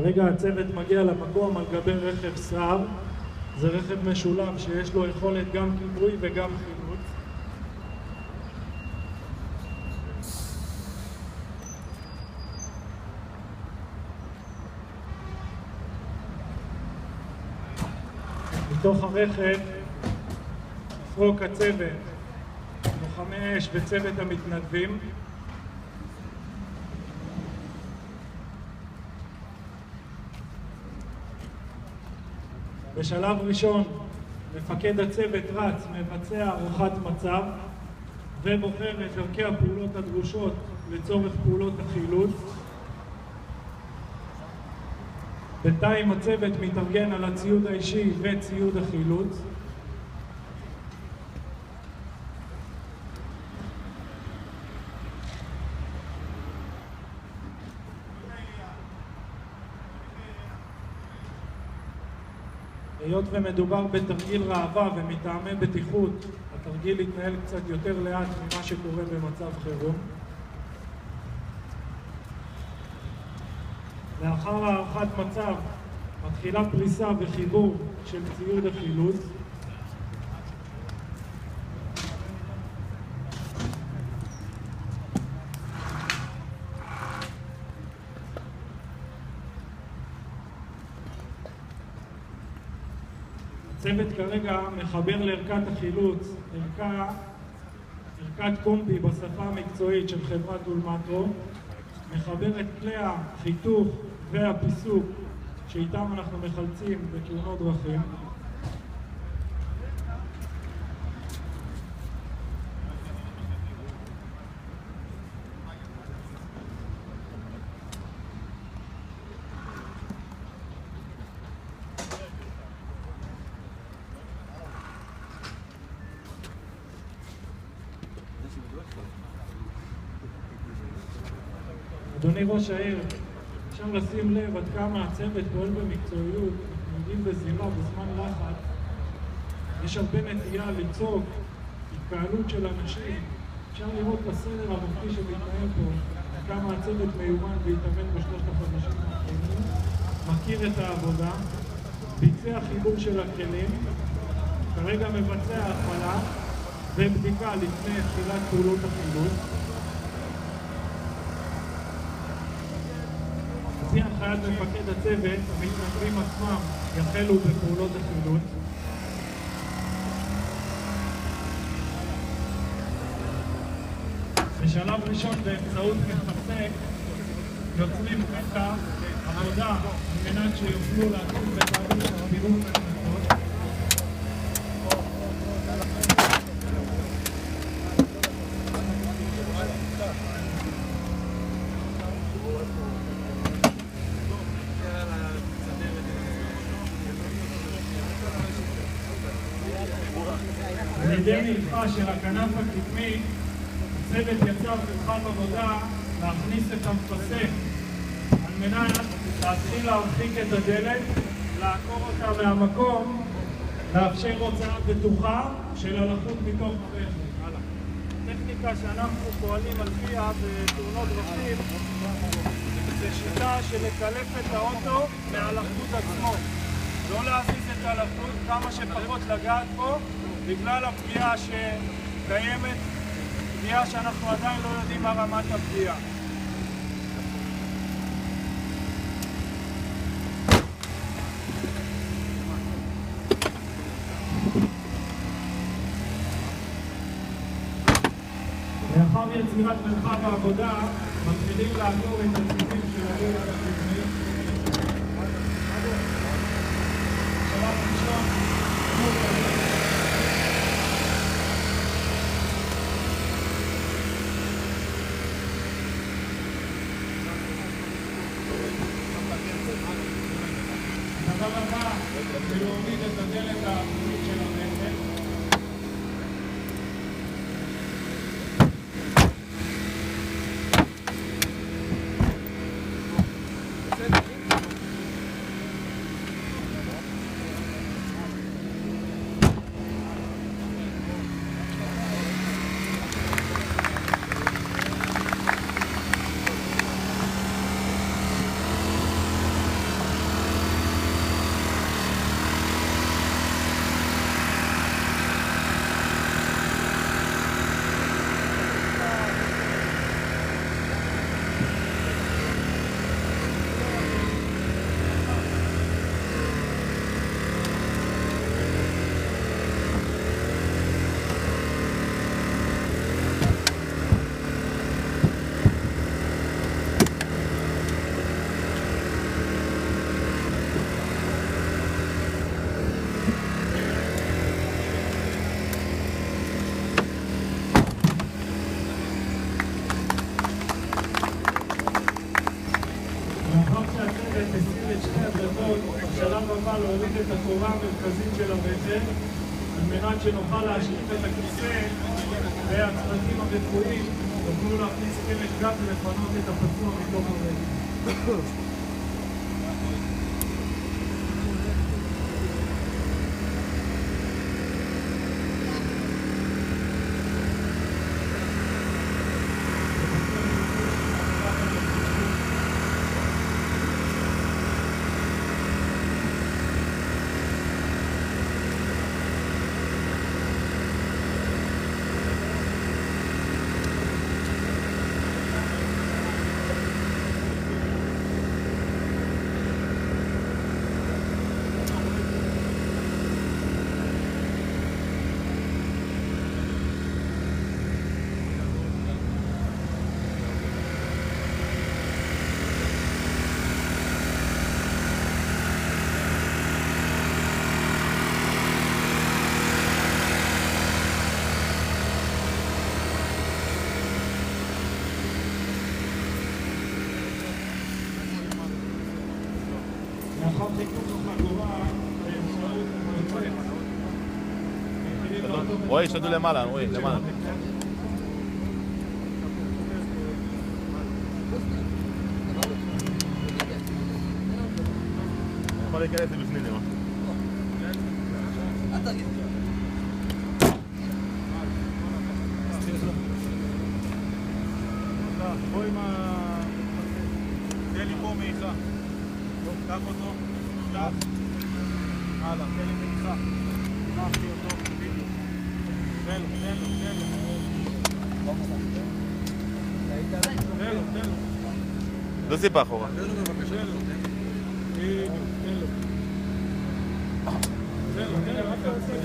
כרגע הצוות מגיע למקום על גבי רכב סער. זה רכב משולב שיש לו יכולת גם כיבוי וגם חילוץ. בתוך הרכב יפרוק הצוות, לוחמי אש וצוות המתנדבים. בשלב ראשון מפקד הצוות רץ, מבצע הערכת מצב ובוחר את דרכי הפעולות הדרושות לצורך פעולות החילוץ. בינתיים הצוות מתארגן על הציוד האישי וציוד החילוץ. היות ומדובר בתרגיל ראווה ומטעמי בטיחות, התרגיל יתנהל קצת יותר לאט ממה שקורה במצב חירום. לאחר הערכת מצב מתחילה פריסה וחיבור של ציוד החילוץ. הצוות כרגע מחבר לערכת החילוץ, ערכת קומבי בשפה המקצועית של חברת אולמטרו, מחבר את כלי החיתוך והפיסוק שאיתם אנחנו מחלצים בתאונות דרכים. אדוני ראש העיר, אפשר לשים לב עד כמה הצוות פועל במקצועיות, עומדים בזירה בזמן לחץ. יש הרבה נטייה לצעוק, התקהלות של אנשים. אפשר לראות בסדר המופתי שמתנהל פה, עד כמה הצוות מיומן והתאמן בשלושת החודשים האחרונים, מכיר את העבודה, ביצע חיבור של הכלים, כרגע מבצע הפעלה ובדיקה לפני תחילת פעולות החילוץ. לפי הנחיית מפקד הצוות, המתנדבים עצמם יחלו בפעולות החילוץ. בשלב ראשון באמצעות מחסק יוצרים פתח עבודה על מנת שיוכלו להתחיל בתהליך של פירוק הקנסות. על ידי נלפה של הכנף הקדמי, הצוות יצר מרחב עבודה להכניס את המפסק על מנת להתחיל להרחיק את הדלת, לעקור אותה מהמקום, לאפשר הוצאה בטוחה של הלחות מתוך הרכב. הטכניקה שאנחנו פועלים על פיה בתאונות דרכים זה שיטה של לקלף את האוטו מהלחות עצמו. לא להזיז את הלחות, כמה שפחות לגעת בו, בגלל הפגיעה שקיימת, פגיעה שאנחנו עדיין לא יודעים מה רמת הפגיעה. לאחר יצירת מרחב העבודה, מתחילים לעקור את הציפים של הגול על הקדמי. בשלב ראשון, הדבר הבא זה להוריד את הדלת האחורית של הרכב. נוכל להוריד את הקורה המרכזית של הבטן על מנת שנוכל להשליט את הכיסא והצוותים הרפואיים יוכלו להכניס חלק גב ולפנות את הפצוע מתוך הרגל. רועי, שדו למעלה, רועי, למעלה. יכול להיכנס לבפנים, נראה. בוא עם ה... תן לי פה מעיכה. קח אותו, קח. הלאה, תן לי מעיכה. קחתי אותו, בדיוק. תן לו. לא סיפה אחורה. תן לו בבקשה. בדיוק, תן לו. רק תפסיק.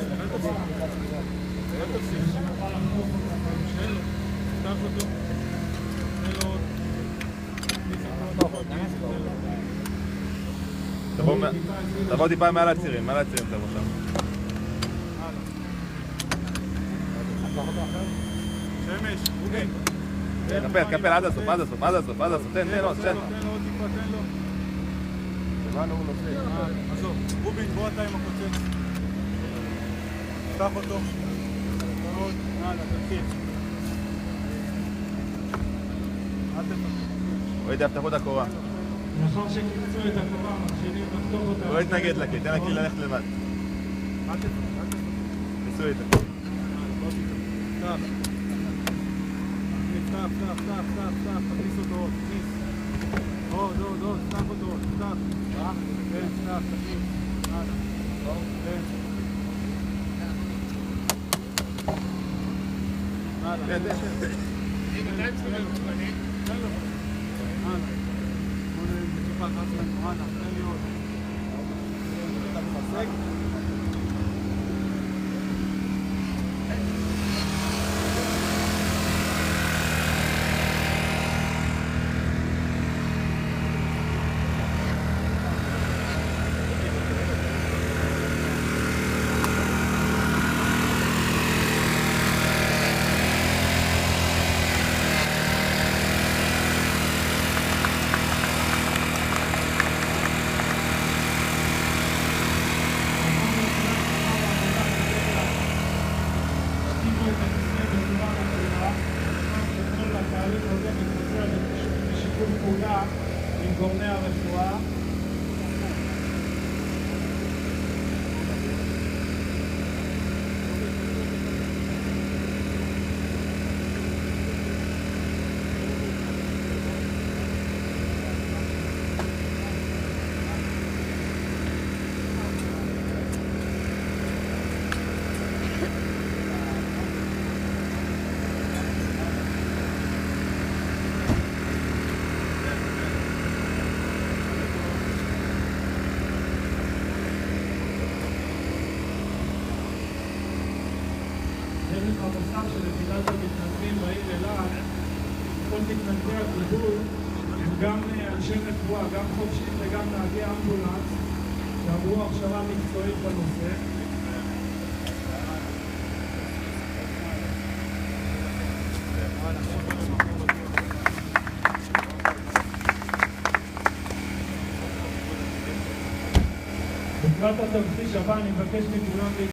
תן לו, קח אותו. תבוא טיפה מעל הצירים, תבוא שם. שמש, אוקיי. קפל, עד הסוף, תן לו. תן לו. למען הוא נופל. עזוב, רובין, בוא אתה עם הקוצץ. פתח אותו. עוד, הלאה, תתחיל. רועי, תפתחו את הקורה. לאחר שקיבצו את הקורה, מתחילים לחתוך אותה. לא יתנגד לה, תן לה כלי ללכת לבד. ניסו איתה. סתף, תכניס אותו עוד, תכניס. עוד, סתף אותו עוד, סתף. כן, סתף, תכניס. הלאה. כן. הלאה. תן לו. הלאה. בוא נראה טיפה חסן, הלאה, תן לי עוד. אתה מחזק? עם גורמי הרפואה. דרך המוסף של יחידת המתנדבים בעיר אילת, כל מתנדבי הגדוד הם גם אנשי רפואה, גם חובשים וגם נהגי אמבולנס שעברו הכשרה מקצועית בנושא. לקראת התרחיש הבא אני מבקש מכולם